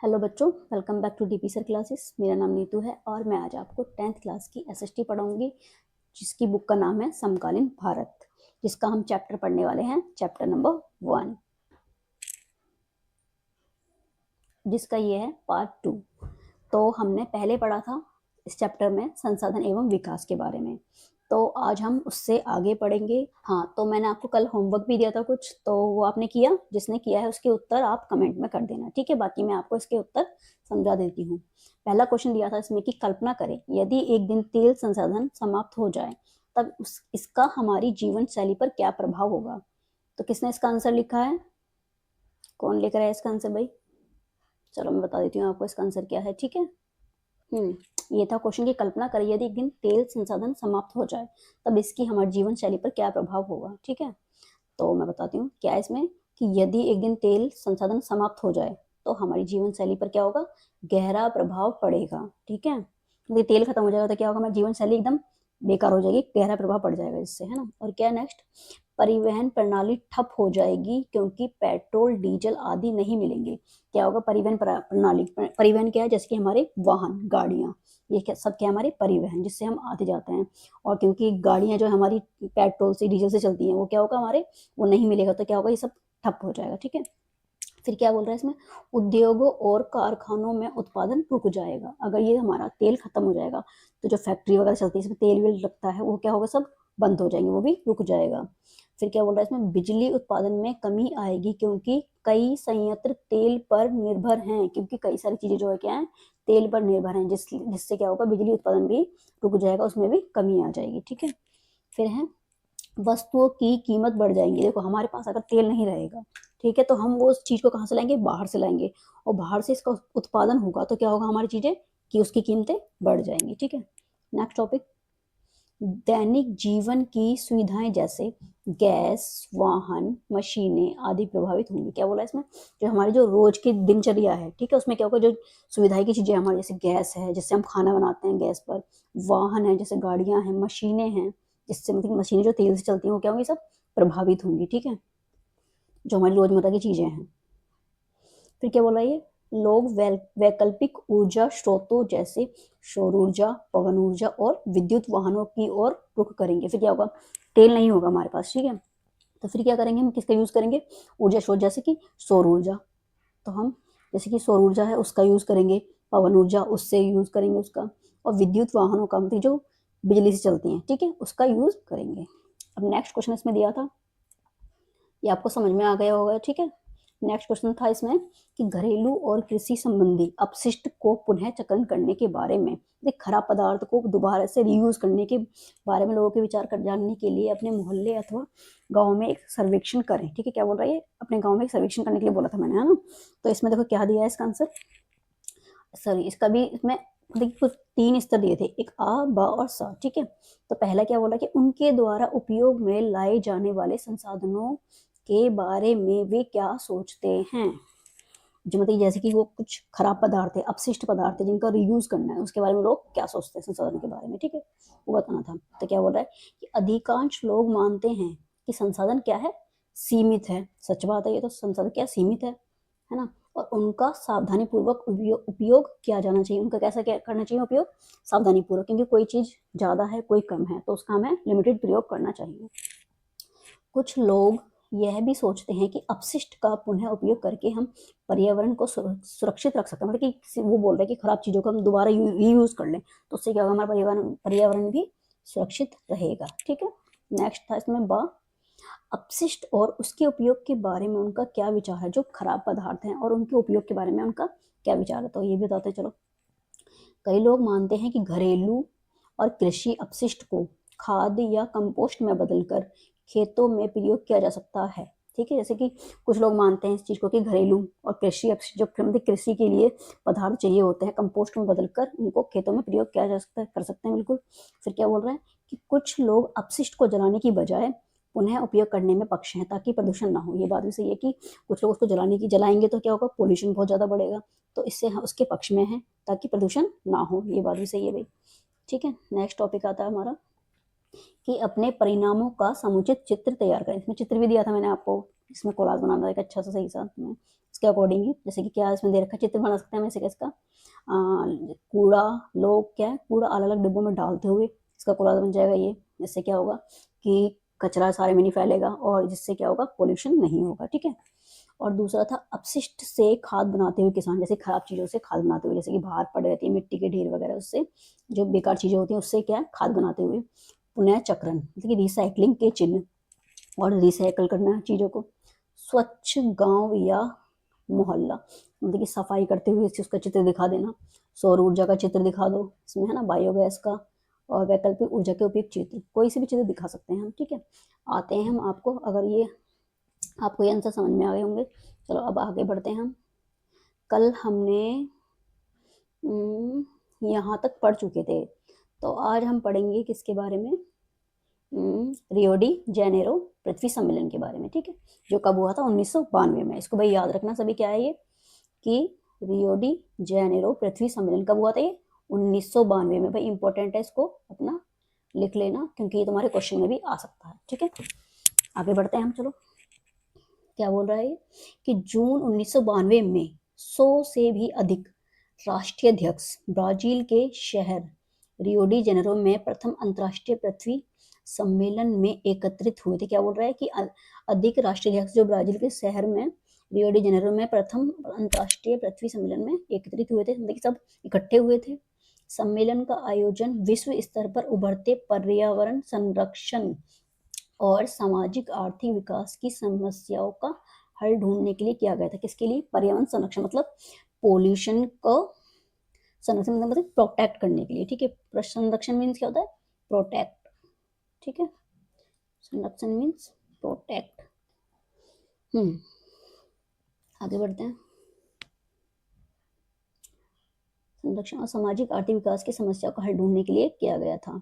Hello बच्चों, welcome back to DP sir classes. मेरा नाम नीतू है और मैं आज आपको 10th क्लास की एसएसटी पढ़ाऊंगी, जिसकी बुक का नाम है समकालीन भारत, जिसका हम चैप्टर पढ़ने वाले हैं, चैप्टर नंबर 1, जिसका ये है पार्ट 2। तो हमने पहले पढ़ा था इस चैप्टर में संसाधन एवं विकास के बारे में, तो आज हम उससे आगे पढ़ेंगे। हाँ, तो मैंने आपको कल होमवर्क भी दिया था कुछ, तो वो आपने किया? जिसने किया है उसके उत्तर आप कमेंट में कर देना, ठीक है? बाकी मैं आपको इसके उत्तर समझा देती हूँ। पहला क्वेश्चन दिया था इसमें कि कल्पना करें यदि एक दिन तेल संसाधन समाप्त हो जाए तब इसका हमारी जीवन शैली पर क्या प्रभाव होगा। तो किसने इसका आंसर लिखा है? कौन लिख रहा है इसका आंसर भाई? चलो मैं बता देती हूँ आपको इसका आंसर क्या है, ठीक है? ये था क्वेश्चन की कल्पना करें यदि एक दिन तेल संसाधन समाप्त हो जाए तब इसकी हमारी जीवन शैली पर क्या प्रभाव होगा, ठीक है? तो मैं बताती हूँ क्या है इसमें कि यदि एक दिन तेल संसाधन समाप्त हो जाए तो हमारी जीवन शैली पर क्या होगा? गहरा प्रभाव पड़ेगा, ठीक है? यदि तेल खत्म हो जाएगा तो क्या होगा? हमारी जीवन शैली एकदम बेकार हो जाएगी, गहरा प्रभाव पड़ जाएगा इससे, है ना? और क्या नेक्स्ट? परिवहन प्रणाली ठप हो जाएगी क्योंकि पेट्रोल डीजल आदि नहीं मिलेंगे। क्या होगा? परिवहन प्रणाली, परिवहन क्या है? जैसे कि हमारे वाहन, गाड़ियां, ये क्या सब क्या हमारे परिवहन, जिससे हम आते जाते हैं। और क्योंकि गाड़ियां जो हमारी पेट्रोल से डीजल से चलती हैं, वो क्या होगा? हमारे वो नहीं मिलेगा तो क्या होगा? ये सब ठप हो जाएगा, ठीक है? फिर क्या बोल रहा है इसमें? उद्योगों और कारखानों में उत्पादन रुक जाएगा। अगर ये हमारा तेल खत्म हो जाएगा तो जो फैक्ट्री वगैरह चलती है, इसमें तेल वेल लगता है, वो क्या होगा? सब बंद हो जाएंगे, वो भी रुक जाएगा। फिर क्या बोल रहा है इसमें? बिजली उत्पादन में कमी आएगी क्योंकि कई संयंत्र तेल पर निर्भर हैं, क्योंकि कई सारी चीजें जो है क्या है? तेल पर निर्भर हैं, जिससे क्या होगा? बिजली उत्पादन भी रुक जाएगा, उसमें भी कमी आ जाएगी, ठीक है? फिर है वस्तुओं की कीमत बढ़ जाएंगी। देखो, हमारे पास अगर तेल नहीं रहेगा, ठीक है, तो हम वो उस चीज को कहाँ से लाएंगे? बाहर से लाएंगे, और बाहर से इसका उत्पादन होगा तो क्या होगा? हमारी चीजें कि उसकी कीमतें बढ़ जाएंगी, ठीक है? नेक्स्ट टॉपिक, दैनिक जीवन की सुविधाएं जैसे गैस, वाहन, मशीनें आदि प्रभावित होंगी। क्या बोला इसमें? जो हमारी जो रोज की दिनचर्या है, ठीक है, उसमें क्या होगा? जो सुविधाएं की चीजें हमारी, जैसे गैस है जिससे हम खाना बनाते हैं गैस पर, वाहन है जैसे गाड़ियां हैं, मशीनें हैं जिससे, मतलब मशीनें जो तेल से चलती हैं, वो क्या होंगी? सब प्रभावित होंगी, ठीक है? जो हमारी रोजमर्रा की चीजें हैं। फिर क्या बोला ये? लोग वैकल्पिक ऊर्जा स्रोतों जैसे सौर ऊर्जा, पवन ऊर्जा और विद्युत वाहनों की ओर रुख करेंगे। फिर क्या होगा? तेल नहीं होगा हमारे पास, ठीक है, तो फिर क्या करेंगे? हम किसका यूज करेंगे? ऊर्जा स्रोत, जैसे कि सौर ऊर्जा, तो हम जैसे कि सौर ऊर्जा है उसका यूज करेंगे, पवन ऊर्जा उससे यूज करेंगे उसका, और विद्युत वाहनों का मतलब जो बिजली से चलती हैं, ठीक है, उसका यूज करेंगे। अब नेक्स्ट क्वेश्चन इसमें दिया था, ये आपको समझ में आ गया होगा, ठीक है? नेक्स्ट क्वेश्चन था इसमें कि घरेलू और कृषि संबंधी अपशिष्ट को पुनः चक्रण करने के बारे में, खराब पदार्थ को दोबारा से रीयूज करने के बारे में लोगों के विचार कर जानने के लिए अपने मोहल्ले अथवा गांव में एक सर्वेक्षण करें, ठीक है? क्या बोल रहा है? अपने गांव में एक सर्वेक्षण करने के लिए बोला था मैंने, है ना? तो इसमें देखो क्या दिया है इसका आंसर। सॉरी, इसका भी इसमें देखिए कुछ 3 स्तर दिए थे, एक आ, ब और स, ठीक है? तो पहला क्या बोला कि उनके द्वारा उपयोग में लाए जाने वाले संसाधनों के बारे में वे क्या सोचते हैं। जो मतलब जैसे कि वो कुछ खराब पदार्थ है, अपशिष्ट पदार्थ है, जिनका रीयूज करना है, उसके बारे में लोग क्या सोचते हैं संसाधन के बारे में, ठीक है, वो बताना था। तो क्या बोल रहा है कि अधिकांश लोग मानते हैं कि संसाधन क्या है? सीमित है। सच बात है, ये तो संसाधन क्या सीमित है ना? और उनका सावधानी पूर्वक उपयोग किया जाना चाहिए। उनका कैसा क्या करना चाहिए? उपयोग सावधानी पूर्वक, क्योंकि कोई चीज ज्यादा है कोई कम है, तो उसका हमें लिमिटेड प्रयोग करना चाहिए। कुछ लोग यह भी सोचते हैं कि अपशिष्ट का पुनः उपयोग करके हम पर्यावरण को सुरक्षित रख सकते हैं, मतलब कि वो बोल रहे हैं कि खराब चीजों को हम दोबारा रीयूज कर लें, तो उससे क्या होगा? हमारा पर्यावरण भी सुरक्षित रहेगा, ठीक है? नेक्स्ट था इसमें ब, अपशिष्ट और उसके उपयोग के बारे में उनका क्या विचार है। जो खराब पदार्थ हैं और उनके उपयोग के बारे में उनका क्या विचार है, तो ये भी बताते हैं, चलो। कई लोग मानते हैं कि घरेलू और कृषि अपशिष्ट को खाद या कंपोस्ट में बदलकर खेतों में प्रयोग किया जा सकता है, ठीक है? जैसे कि कुछ लोग मानते हैं इस चीज को कि घरेलू और कृषि अपशिष्ट जो कृषि के लिए पदार्थ चाहिए होते हैं, कंपोस्ट में बदलकर उनको खेतों में प्रयोग किया जा सकता है, कर सकते हैं, बिल्कुल। फिर क्या बोल रहा है कि कुछ लोग अपशिष्ट को जलाने की बजाय पुनः उपयोग करने में पक्ष हैं ताकि प्रदूषण ना हो। ये बात भी सही है कि कुछ लोग उसको जलाएंगे तो क्या होगा? पोल्यूशन बहुत ज्यादा बढ़ेगा, तो इससे उसके पक्ष में है ताकि प्रदूषण ना हो। ये बात भी सही है भाई, ठीक है? नेक्स्ट टॉपिक आता है हमारा कि अपने परिणामों का समुचित चित्र तैयार करें। इसमें चित्र भी दिया था मैंने आपको, इसमें कोलाज बनाना था एक अच्छा सा सही सा, मैं उसके अकॉर्डिंग ही, जैसे कि क्या इसमें दे रखा है, चित्र बना सकते हैं हम ऐसे इसका। कूड़ा लोग क्या है, कूड़ा अलग अलग डिब्बों में डालते हुए इसका कूड़ा बन जाएगा ये। इससे क्या होगा कि कचरा सारे में नहीं फैलेगा और जिससे क्या होगा, पोल्यूशन नहीं होगा, ठीक है। और दूसरा था अपशिष्ट से खाद बनाते हुए किसान, जैसे खराब चीज़ों से खाद बनाते हुए, जैसे कि बाहर पड़े रहती है मिट्टी के ढेर वगैरह, उससे जो बेकार चीज़ें होती हैं उससे क्या है, खाद बनाते हुए। पुनः चक्रण मतलब कि रिसाइकलिंग के चिन्ह, और रिसाइकल करना चीज़ों को। स्वच्छ गांव या मोहल्ला मतलब कि सफाई करते हुए उसका चित्र दिखा देना। सौर ऊर्जा का चित्र दिखा दो इसमें, है ना, बायोगैस का, और वैकल्पिक ऊर्जा के उपयुक्त चित्र, कोई से भी चित्र दिखा सकते हैं हम, ठीक है। आते हैं हम आपको, अगर ये आपको ये आंसर समझ में आ गए होंगे। चलो अब आगे बढ़ते हैं हम। कल हमने यहाँ तक पढ़ चुके थे, तो आज हम पढ़ेंगे किसके बारे में, रियो डी जेनेरो पृथ्वी सम्मेलन के बारे में, ठीक है, जो कब हुआ था 1992 में। इसको भाई याद रखना सभी, क्या है ये, कि रियो डी जेनेरो पृथ्वी सम्मेलन कब हुआ था, ये 1992 में। भाई इंपॉर्टेंट है, इसको अपना लिख लेना क्योंकि ये तुम्हारे क्वेश्चन में भी आ सकता है, ठीक है। आगे बढ़ते हैं हम, चलो क्या बोल रहा है कि जून 1992 में 100 से भी अधिक राष्ट्रीय अध्यक्ष ब्राजील के शहर रियो डी जेनेरो में प्रथम अंतर्राष्ट्रीय पृथ्वी सम्मेलन में एकत्रित हुए थे। क्या बोल रहा है कि अधिक राष्ट्रीय अध्यक्ष जो ब्राजील के शहर में रियो डी जेनेरो में प्रथम अंतर्राष्ट्रीय पृथ्वी सम्मेलन में एकत्रित हुए थे, मतलब सब इकट्ठे हुए थे। सम्मेलन का आयोजन विश्व स्तर पर उभरते पर्यावरण संरक्षण और सामाजिक आर्थिक विकास की समस्याओं का हल ढूंढने के लिए किया गया था। किसके लिए, पर्यावरण संरक्षण मतलब पोल्यूशन को संरक्षण मतलब प्रोटेक्ट करने के लिए, ठीक है। संरक्षण मीन्स क्या होता है, प्रोटेक्ट, ठीक है। संरक्षण मीन्स प्रोटेक्ट। आगे बढ़ते हैं। संरक्षण और सामाजिक आर्थिक विकास की समस्याओं का हल ढूंढने के लिए किया गया था।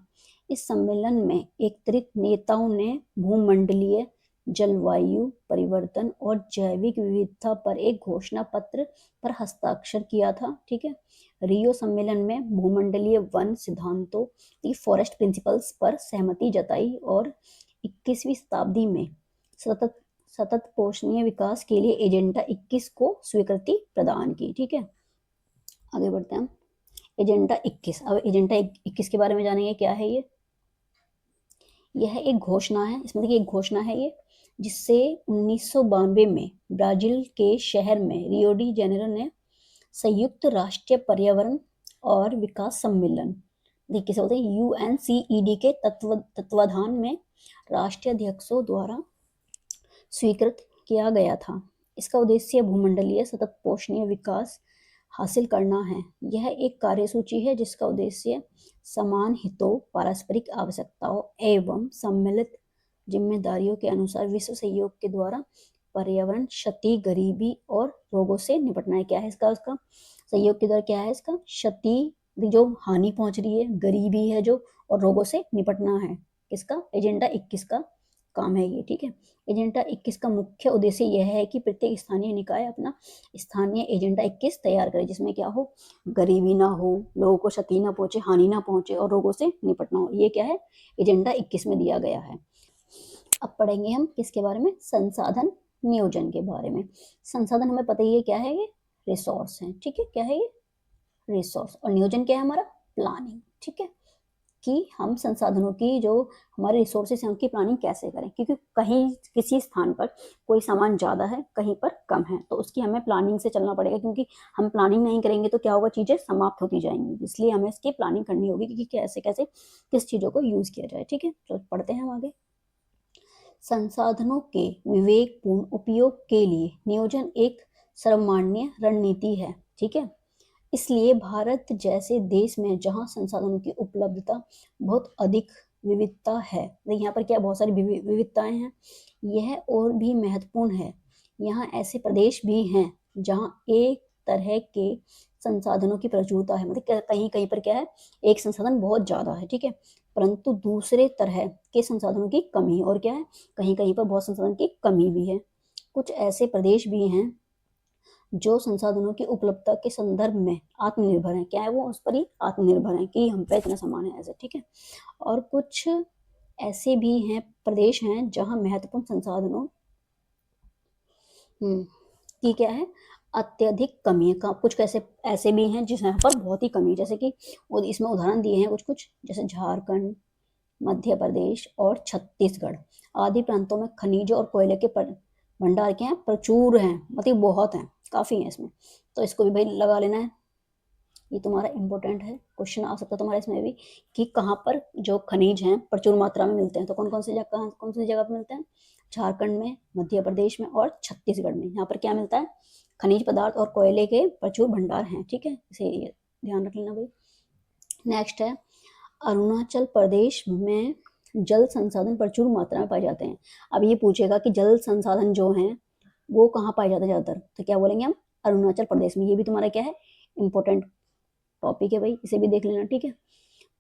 इस सम्मेलन में एकत्रित नेताओं ने भूमंडलीय जलवायु परिवर्तन और जैविक विविधता पर एक घोषणा पत्र पर हस्ताक्षर किया था, ठीक है। रियो सम्मेलन में भूमंडलीय वन सिद्धांतों की फॉरेस्ट प्रिंसिपल्स पर सहमति जताई और 21वीं शताब्दी में सतत पोषणीय विकास के लिए एजेंडा 21 को स्वीकृति प्रदान की, ठीक है। आगे बढ़ते हैं हम। एजेंडा 21, अब एजेंडा 21 के बारे में जानेंगे। क्या है ये, यह एक घोषणा है, इसमें देखिए एक घोषणा है ये, जिससे 1992 में ब्राजील के शहर में रियो डी जेनेरो ने संयुक्त राष्ट्रीय पर्यावरण और विकास सम्मेलन, देखिए किसे बोलते हैं, UNCED के तत्वाधान में राष्ट्रीय अध्यक्षों द्वारा स्वीकृत किया गया था। इसका उद्देश्य भूमंडलीय सतत पोषणीय विकास हासिल करना है। यह एक कार्यसूची है जिसका उद्देश्य समान हितों, पारस्परिक आवश्यकताओं एवं सम्मिलित जिम्मेदारियों के अनुसार विश्व सहयोग के द्वारा पर्यावरण क्षति, गरीबी और रोगों से निपटना है। क्या है इसका, उसका सहयोग के द्वारा क्या है इसका, क्षति जो हानि पहुंच रही है, गरीबी है जो, और रोगों से निपटना है। किसका, एजेंडा 21 का काम है ये, ठीक है। एजेंडा 21 का मुख्य उद्देश्य यह है कि प्रत्येक स्थानीय निकाय अपना स्थानीय एजेंडा 21 तैयार करे, जिसमें क्या हो, गरीबी ना हो, लोगों को क्षति ना पहुंचे, हानि ना पहुंचे और रोगों से निपटना हो। ये क्या है, एजेंडा 21 में दिया गया है। अब पढ़ेंगे हम किसके बारे में, संसाधन नियोजन के बारे में। संसाधन हमें पता ही है क्या है, ये रिसोर्स है, ठीक है। क्या है ये, रिसोर्स, और नियोजन क्या है हमारा, प्लानिंग, ठीक है, कि हम संसाधनों की जो हमारे रिसोर्सेस हैं उनकी प्लानिंग कैसे करें, क्योंकि कहीं किसी स्थान पर कोई सामान ज़्यादा है, कहीं पर कम है, तो उसकी हमें प्लानिंग से चलना पड़ेगा, क्योंकि हम प्लानिंग नहीं करेंगे तो क्या होगा, चीज़ें समाप्त होती जाएंगी। इसलिए हमें इसकी प्लानिंग करनी होगी कि कैसे कैसे किस चीज़ों को यूज़ किया जाए, ठीक है। तो पढ़ते हैं हम आगे। संसाधनों के विवेकपूर्ण उपयोग के लिए नियोजन एक सर्वमान्य रणनीति है, ठीक है। इसलिए भारत जैसे देश में जहाँ संसाधनों की उपलब्धता बहुत अधिक विविधता है, यहाँ पर क्या बहुत सारी विविधताएं हैं, यह और भी महत्वपूर्ण है। यहाँ ऐसे प्रदेश भी हैं जहाँ एक तरह के संसाधनों की प्रचुरता है, मतलब कहीं कहीं पर क्या है, एक संसाधन बहुत ज़्यादा है, ठीक है, परंतु दूसरे तरह के संसाधनों की कमी, और क्या है, कहीं कहीं पर बहुत संसाधन की कमी भी है। कुछ ऐसे प्रदेश भी हैं जो संसाधनों की उपलब्धता के संदर्भ में आत्मनिर्भर है, क्या है वो, उस पर ही आत्मनिर्भर है कि हम पे इतना सामान है ऐसे, ठीक है। और कुछ ऐसे भी हैं, प्रदेश हैं जहां महत्वपूर्ण संसाधनों की क्या है, अत्यधिक कमी है। कुछ कैसे ऐसे भी हैं जिस यहाँ पर बहुत ही कमी है, जैसे कि इसमें उदाहरण दिए हैं कुछ कुछ, जैसे झारखंड, मध्य प्रदेश और छत्तीसगढ़ आदि प्रांतों में खनिज और कोयले के भंडार क्या हैं, प्रचुर हैं, मतलब बहुत हैं, काफ़ी हैं इसमें। तो इसको भी भाई लगा लेना है, ये तुम्हारा इंपॉर्टेंट है, क्वेश्चन आ सकता है तुम्हारे इसमें भी कि कहाँ पर जो खनिज हैं प्रचुर मात्रा में मिलते हैं। तो कौन कौन सी जगह, कौन सी जगह पर मिलते हैं, झारखंड में, मध्य प्रदेश में और छत्तीसगढ़ में। यहाँ पर क्या मिलता है, खनिज पदार्थ और कोयले के प्रचुर भंडार हैं, ठीक है, इसे ध्यान रख लेना भाई। नेक्स्ट है, अरुणाचल प्रदेश में जल संसाधन प्रचुर मात्रा में पाए जाते हैं। अब ये पूछेगा कि जल संसाधन जो हैं वो कहाँ पाए जाते हैं ज़्यादातर, तो क्या बोलेंगे हम, अरुणाचल प्रदेश में। ये भी तुम्हारा क्या है, इंपॉर्टेंट टॉपिक है भाई, इसे भी देख लेना, ठीक है।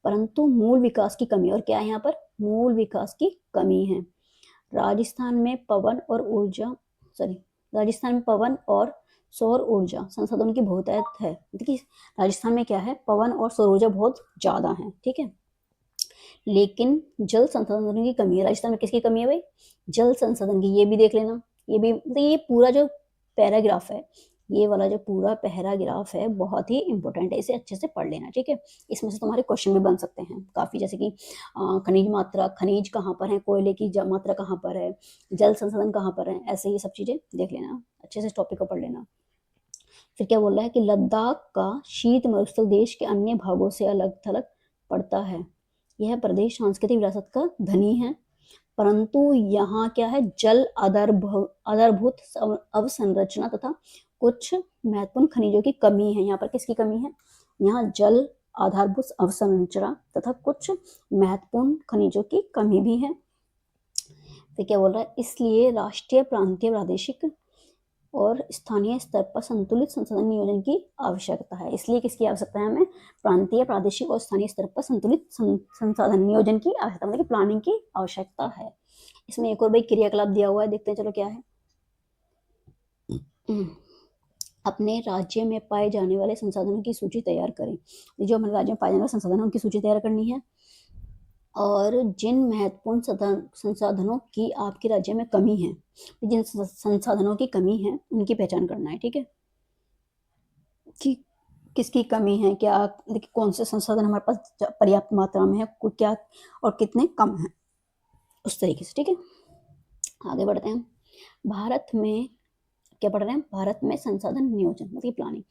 परंतु मूल विकास की कमी, और क्या है यहाँ पर, मूल विकास की कमी है। राजस्थान में पवन और ऊर्जा राजस्थान में पवन और सौर ऊर्जा संसाधनों की बहुतायत है। देखिए राजस्थान में क्या है, पवन और सौर ऊर्जा बहुत ज्यादा है, ठीक है, लेकिन जल संसाधनों की कमी है। राजस्थान में किसकी कमी है भाई, जल संसाधन की। ये भी देख लेना, ये भी, तो ये पूरा जो पैराग्राफ है, ये वाला जो पूरा पैराग्राफ है बहुत ही इंपॉर्टेंट है, इसे अच्छे से पढ़ लेना, ठीक है। इसमें से तुम्हारे क्वेश्चन भी बन सकते हैं काफी, जैसे कि खनिज मात्रा, खनिज कहाँ पर है, कोयले की मात्रा कहाँ पर है, जल संसाधन कहाँ पर है, ऐसे ही सब चीजें देख लेना, अच्छे से इस टॉपिक को पढ़ लेना। फिर क्या बोल रहा है कि लद्दाख का शीत मरुस्थल देश के अन्य भागों से अलग थलग पड़ता है। यह प्रदेश सांस्कृतिक विरासत का धनी है, परंतु यहाँ क्या है, जल आधारभूत अवसंरचना तथा कुछ महत्वपूर्ण खनिजों की कमी है। यहाँ पर किसकी कमी है, यहाँ जल आधारभूत अवसंरचना तथा कुछ महत्वपूर्ण खनिजों की कमी भी है। तो क्या बोल रहा है, इसलिए राष्ट्रीय, प्रांतीय, प्रादेशिक और स्थानीय स्तर पर संतुलित संसाधन नियोजन की आवश्यकता है। इसलिए किसकी आवश्यकता है हमें, प्रांतीय, प्रादेशिक और स्थानीय स्तर पर संतुलित संसाधन नियोजन की आवश्यकता, मतलब प्लानिंग की आवश्यकता है। इसमें एक और भाई क्रियाकलाप दिया हुआ है, देखते हैं चलो क्या है। अपने राज्य में पाए जाने वाले संसाधनों की सूची तैयार करें। जो हमारे राज्य में पाए जाने वाले संसाधनों की सूची तैयार करनी है, और जिन महत्वपूर्ण संसाधनों की आपके राज्य में कमी है, जिन संसाधनों की कमी है उनकी पहचान करना है, ठीक है, कि किसकी कमी है, क्या, देखिए कौन से संसाधन हमारे पास पर्याप्त मात्रा में है, क्या और कितने कम है, उस तरीके से, ठीक है। आगे बढ़ते हैं। भारत में क्या पढ़ रहे हैं, भारत में संसाधन नियोजन मतलब प्लानिंग।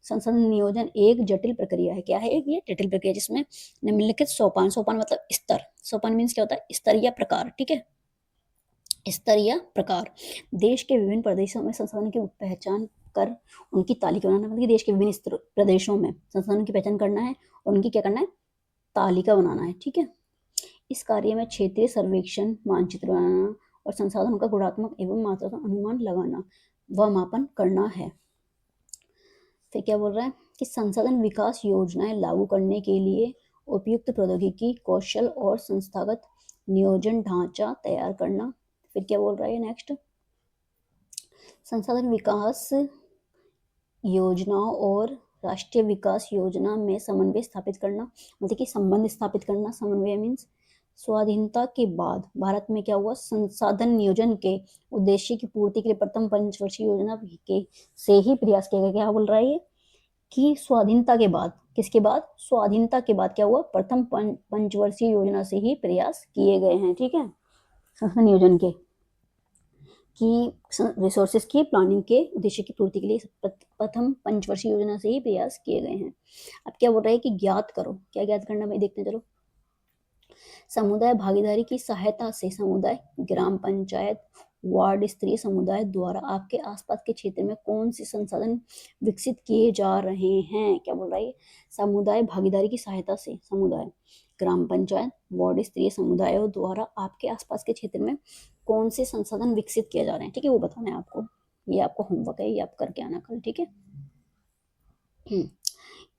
संसाधन नियोजन एक जटिल प्रक्रिया है। क्या है, एक ये जटिल प्रक्रिया जिसमें निम्नलिखित सोपान मतलब स्तर, सोपान मीन्स क्या होता है, स्तर या प्रकार, ठीक है, स्तर या प्रकार। देश के विभिन्न प्रदेशों में संसाधनों की पहचान कर उनकी तालिका बनाना, मतलब देश के विभिन्न प्रदेशों में संसाधनों की पहचान करना है और उनकी क्या करना है, तालिका बनाना है, ठीक है। इस कार्य में क्षेत्रीय सर्वेक्षण, मानचित्र बनाना और संसाधनों का गुणात्मक एवं मात्रात्मक अनुमान लगाना व मापन करना है। फिर क्या बोल रहा है कि संसाधन विकास योजनाएं लागू करने के लिए उपयुक्त प्रौद्योगिकी, कौशल और संस्थागत नियोजन ढांचा तैयार करना। फिर क्या बोल रहा है नेक्स्ट, संसाधन विकास योजनाओं और राष्ट्रीय विकास योजना में समन्वय स्थापित करना, मतलब कि संबंध स्थापित करना। समन्वय मीन्स स्वाधीनता के बाद भारत में क्या हुआ, संसाधन नियोजन के उद्देश्य की पूर्ति के लिए प्रथम पंचवर्षीय योजना के से ही प्रयास किया गया। क्या बोल रहा है ये कि स्वाधीनता के बाद, किसके बाद, स्वाधीनता के बाद क्या हुआ, प्रथम पंचवर्षीय योजना से ही प्रयास किए गए हैं, ठीक है, संसाधन नियोजन के, कि रिसोर्सेज की प्लानिंग के उद्देश्य की पूर्ति के लिए प्रथम पंचवर्षीय योजना से ही प्रयास किए गए हैं। अब क्या बोल रहा है कि ज्ञात करो, क्या ज्ञात करना भाई, देखते हैं चलो। समुदाय भागीदारी की सहायता से समुदाय, ग्राम पंचायत, वार्ड स्तरीय समुदाय द्वारा आपके आसपास के क्षेत्र में कौन से संसाधन विकसित किए जा रहे हैं। क्या बोल रहा है, समुदाय भागीदारी की सहायता से समुदाय, ग्राम पंचायत, वार्ड स्तरीय समुदायों द्वारा आपके आसपास के क्षेत्र में कौन से संसाधन विकसित किए जा रहे हैं, ठीक है, वो बताना है आपको। ये आपको होमवर्क है, ये आप करके आना कल, ठीक है।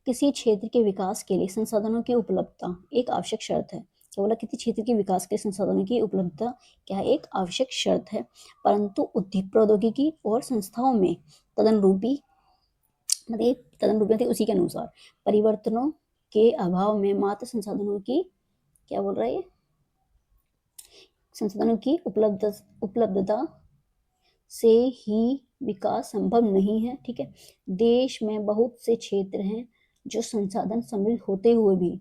किसी क्षेत्र के विकास के लिए संसाधनों की उपलब्धता एक आवश्यक शर्त है। क्या बोला, किसी क्षेत्र के विकास के संसाधनों की उपलब्धता क्या है, एक आवश्यक शर्त है, परंतु उद्योग, प्रौद्योगिकी और संस्थाओं में तदनुरूपी, मतलब उसी के अनुसार परिवर्तनों के अभाव में मात्र संसाधनों की, क्या बोल रहा है, संसाधनों की उपलब्धता से ही विकास संभव नहीं है। ठीक है, देश में बहुत से क्षेत्र हैं जो संसाधन समृद्ध होते हुए भी,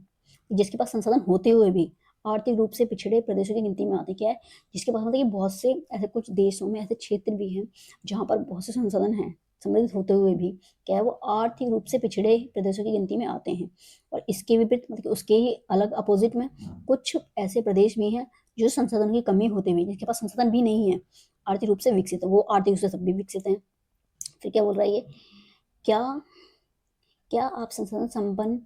जिसके पास संसाधन होते हुए भी आर्थिक रूप से पिछड़े प्रदेशों की गिनती में आते। क्या है, जिसके पास मतलब कि बहुत से ऐसे कुछ देशों में ऐसे क्षेत्र भी हैं जहाँ पर बहुत से संसाधन हैं समृद्ध होते हुए भी, क्या है, वो आर्थिक रूप से पिछड़े प्रदेशों की गिनती में आते हैं। और इसके विपरीत मतलब उसके ही अलग अपोजिट में कुछ ऐसे प्रदेश भी हैं जो संसाधन की कमी होते हुए, जिसके पास संसाधन भी नहीं है, आर्थिक रूप से विकसित है, वो आर्थिक रूप से सब भी विकसित हैं। फिर क्या बोल रहा है ये, क्या क्या आप संसाधन संपन्न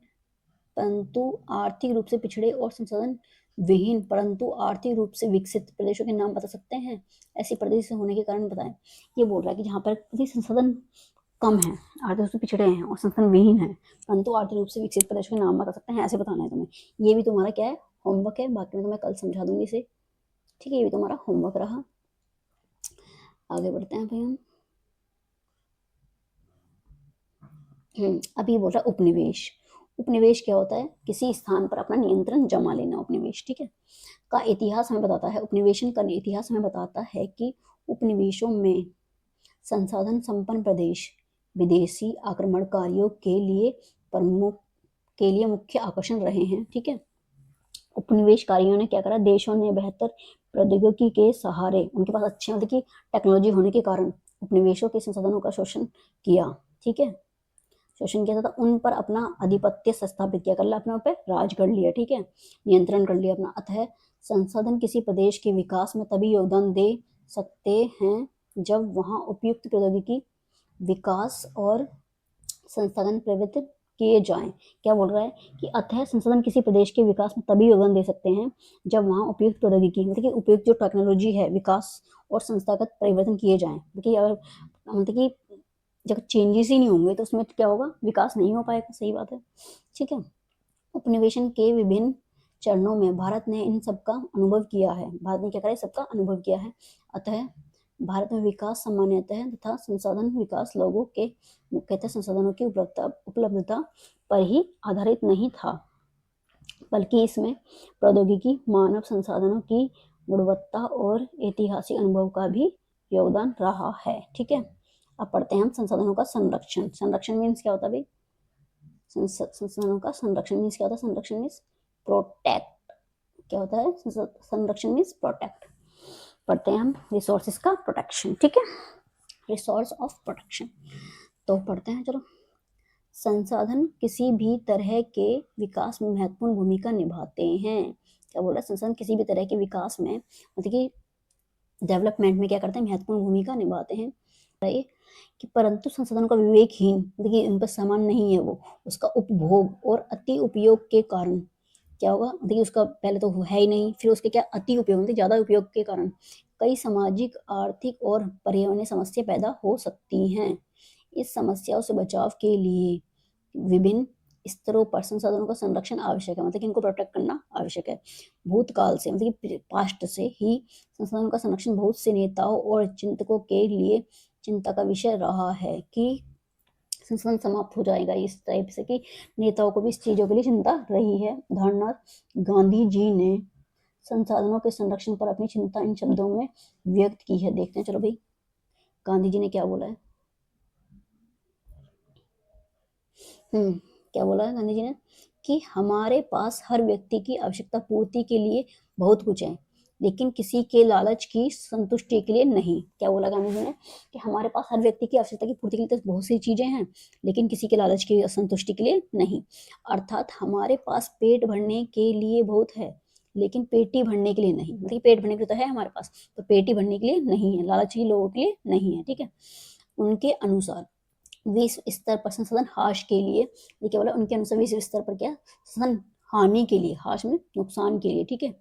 परंतु आर्थिक रूप से पिछड़े और संसाधन विहीन परंतु आर्थिक रूप से विकसित प्रदेशों के नाम बता सकते हैं? ऐसे प्रदेश होने के कारण बताएं। ये बोल रहा है कि जहाँ पर संसाधन कम है, आर्थिक रूप से पिछड़े हैं और संसाधन विहीन है परंतु आर्थिक रूप से विकसित प्रदेशों के नाम बता सकते हैं, ऐसे बताना है तुम्हें। ये भी तुम्हारा क्या है, होमवर्क है। बाकी मैं तुम्हें कल समझा दूंगी इसे। ठीक है, ये भी तुम्हारा होमवर्क रहा। आगे बढ़ते हैं भाई हम। अभी बोल रहा है उपनिवेश। उपनिवेश क्या होता है, किसी स्थान पर अपना नियंत्रण जमा लेना, उपनिवेश। ठीक है, का इतिहास हमें बताता है, उपनिवेशन का इतिहास हमें बताता है कि उपनिवेशों में संसाधन संपन्न प्रदेश विदेशी आक्रमणकारियों के लिए मुख्य आकर्षण रहे हैं। ठीक है, उपनिवेशकारियों ने क्या करा, देशों ने बेहतर प्रौद्योगिकी के सहारे, उनके पास अच्छे मतलब की टेक्नोलॉजी होने के कारण उपनिवेशों के संसाधनों का शोषण किया। ठीक है, शोषण किया था, उन पर अपना आधिपत्य स्थापित किया, कर लिया, अपने ऊपर राज कर लिया। ठीक है, नियंत्रण कर लिया अपना। अतः संसाधन किसी प्रदेश के विकास में तभी योगदान दे सकते हैं जब वहां उपयुक्त प्रौद्योगिकी विकास और संसाधन प्रवृत्त किए जाएं। क्या बोल रहा है कि अतः संसाधन किसी प्रदेश के विकास में तभी योगदान दे सकते हैं जब वहां उपयुक्त प्रौद्योगिकी मतलब कि उपयुक्त जो टेक्नोलॉजी है विकास और संस्थागत परिवर्तन किए जाएं। मतलब अगर मतलब कि जब चेंजेस ही नहीं होंगे तो उसमें क्या होगा, विकास नहीं हो पाएगा। सही बात है। ठीक है, उपनिवेशन के विभिन्न चरणों में भारत ने इन सबका अनुभव किया है। भारत ने क्या करा, सबका अनुभव किया है। अतः भारत में विकास सामान्यतः तथा संसाधन विकास लोगों के मुख्यतः संसाधनों की उपलब्धता पर ही आधारित नहीं था, बल्कि इसमें प्रौद्योगिकी, मानव संसाधनों की गुणवत्ता और ऐतिहासिक अनुभव का भी योगदान रहा है। ठीक है, अब पढ़ते हैं हम संसाधनों का संरक्षण। संरक्षण मीन्स क्या होता है भाई, संसाधनों का संरक्षण मीन्स क्या होता है, संरक्षण मीन्स प्रोटेक्ट। क्या होता है, संरक्षण मीन्स प्रोटेक्ट। पढ़ते हैं हम रिसोर्सेज का प्रोटेक्शन। ठीक है, रिसोर्स ऑफ प्रोटेक्शन तो पढ़ते हैं, चलो। संसाधन किसी भी तरह के विकास में महत्वपूर्ण भूमिका निभाते हैं। क्या बोल रहा है, संसाधन किसी भी तरह के विकास में मतलब कि डेवलपमेंट में क्या करते हैं, महत्वपूर्ण भूमिका निभाते हैं। कि परंतु संसाधनों का विवेकहीन देखिए उन पर समान नहीं है, वो उसका उपभोग और अति उपयोग के कारण क्या होगा, देखिए उसका पहले तो है ही नहीं, फिर उसके क्या अति उपयोग मतलब ज्यादा उपयोग के कारण कई सामाजिक, आर्थिक और पर्यावरणीय समस्या पैदा हो सकती हैं। इस समस्याओं से बचाव के लिए विभिन्न स्तरों पर संसाधनों का संरक्षण आवश्यक है, मतलब कि इनको प्रोटेक्ट करना आवश्यक है। भूतकाल से मतलब कि पास्ट से ही संसाधनों का संरक्षण बहुत से नेताओं और चिंतकों के लिए चिंता का विषय रहा है कि संसाधन समाप्त हो जाएगा, इस टाइप से कि नेताओं को भी इस चीजों के लिए चिंता रही है। उदाहरणार्थ गांधी जी ने संसाधनों के संरक्षण पर अपनी चिंता इन शब्दों में व्यक्त की है। देखते हैं, चलो भाई, गांधी जी ने क्या बोला है। क्या बोला है गांधी जी ने कि हमारे पास हर व्यक्ति की आवश्यकता पूर्ति के लिए बहुत कुछ है, लेकिन किसी के लालच की संतुष्टि के लिए नहीं। क्या बोला गांधी जी ने कि हमारे पास हर व्यक्ति की आवश्यकता की पूर्ति के लिए तो बहुत सी चीजें हैं, लेकिन किसी के लालच की संतुष्टि के लिए नहीं। अर्थात हमारे पास पेट भरने के लिए बहुत है, लेकिन पेटी भरने के लिए नहीं। मतलब पेट भरने के लिए तो है हमारे पास, तो पेटी भरने के लिए नहीं है, लालची लोगों के लिए नहीं है। ठीक है, उनके अनुसार विश्व स्तर पर संसाधन हाश के लिए, ये क्या बोला, उनके अनुसार विश्व स्तर पर क्या संसाधन हानि के लिए, हाश में नुकसान के लिए। ठीक है,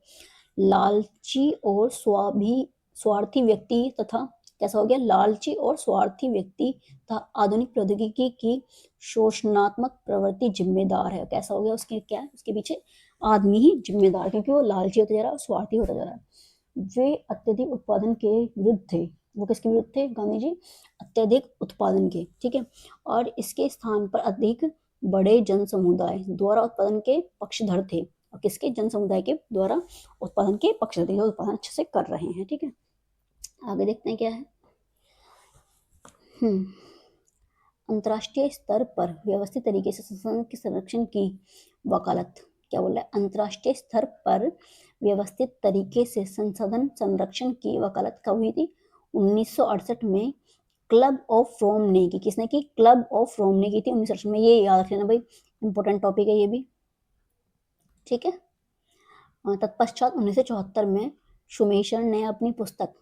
लालची और स्वार्थी व्यक्ति तथा कैसा हो गया, लालची और स्वार्थी व्यक्ति तथा आधुनिक प्रौद्योगिकी की शोषणात्मक प्रवृत्ति जिम्मेदार है। कैसा हो गया, उसके क्या है, उसके पीछे आदमी ही जिम्मेदार, क्योंकि वो लालची होता जा रहा है और स्वार्थी होता जा रहा है। वे अत्यधिक उत्पादन के विरुद्ध थे। वो किसके विरुद्ध थे, गांधी जी अत्यधिक उत्पादन के। ठीक है, और इसके स्थान पर अधिक बड़े जन समुदाय द्वारा उत्पादन के पक्षधर थे। और किसके, जन समुदाय के द्वारा उत्पादन के पक्षधर थे, जो उत्पादन अच्छे से कर रहे हैं। ठीक है, आगे देखते हैं क्या है। अंतर्राष्ट्रीय स्तर पर व्यवस्थित तरीके से संसाधन के संरक्षण की वकालत, क्या बोल रहा है, अंतर्राष्ट्रीय स्तर पर व्यवस्थित तरीके से संसाधन संरक्षण की वकालत कब हुई थी? 1968 में क्लब ऑफ रोम ने की। किसने की? क्लब ऑफ रोम ने की थी 1968 में। ये याद रख लेना भाई, इंपॉर्टेंट टॉपिक है ये भी, ठीक है। तत्पश्चात 1974 में शुमेशर ने अपनी पुस्तक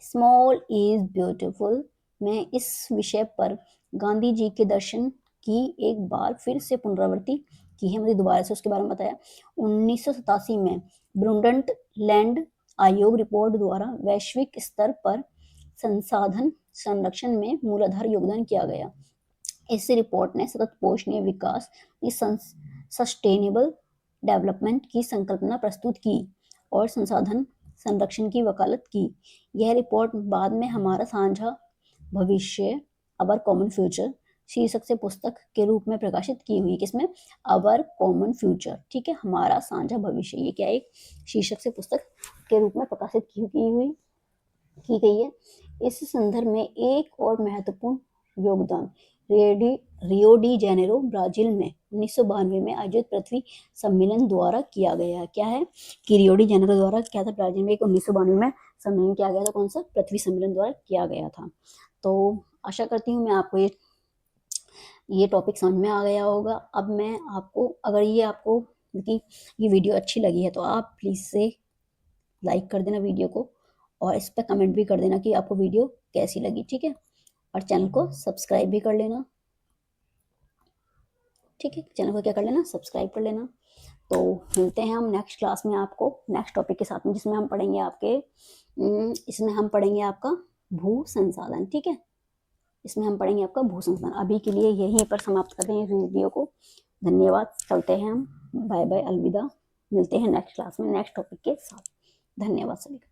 स्मॉल इज ब्यूटीफुल में इस विषय पर गांधी जी के दर्शन की एक बार फिर से पुनरावृत्ति की है, मुझे दोबारा से उसके बारे में बताया। 1987 में ब्रुंडंट लैंड आयोग रिपोर्ट द्वारा वैश्विक स्तर पर संसाधन संरक्षण में मूलाधार योगदान किया गया। इस रिपोर्ट ने सतत पोषणीय विकास सस्टेनेबल डेवलपमेंट की संकल्पना प्रस्तुत की और संसाधन संरक्षण की वकालत की। यह रिपोर्ट बाद में हमारा साझा भविष्य, अवर कॉमन फ्यूचर शीर्षक से पुस्तक के रूप में प्रकाशित की हुई। किसमें? अवर कॉमन फ्यूचर, ठीक है, हमारा साझा भविष्य, ये क्या एक शीर्षक से पुस्तक के रूप में प्रकाशित की गई है। इस संदर्भ में एक और महत्वपूर्ण योगदान रियो डी जेनेरो ब्राजील में 1992 में आयोजित पृथ्वी सम्मेलन द्वारा किया गया। क्या है कि रियो डी जेनेरो द्वारा क्या था? ब्राजील में 1992 में सम्मेलन किया गया था। कौन सा? पृथ्वी सम्मेलन द्वारा किया गया था। तो आशा करती हूँ मैं आपको ये टॉपिक समझ में आ गया होगा। अब मैं आपको, अगर ये आपको ये वीडियो अच्छी लगी है तो आप प्लीज़ से लाइक कर देना वीडियो को, और इस पर कमेंट भी कर देना कि आपको वीडियो कैसी लगी, ठीक है। और चैनल को सब्सक्राइब भी कर लेना, ठीक है, चैनल को क्या कर लेना? सब्सक्राइब कर लेना। तो मिलते हैं हम नेक्स्ट क्लास में आपको नेक्स्ट टॉपिक के साथ में, जिसमें हम पढ़ेंगे इसमें हम पढ़ेंगे आपका भू संसाधन, ठीक है। इसमें हम पढ़ेंगे आपका भू संसाधन। अभी के लिए यहीं पर समाप्त कर देंगे वीडियो को। धन्यवाद, चलते हैं हम, बाय बाय, अलविदा। मिलते हैं नेक्स्ट क्लास में नेक्स्ट टॉपिक के साथ। धन्यवाद सभी।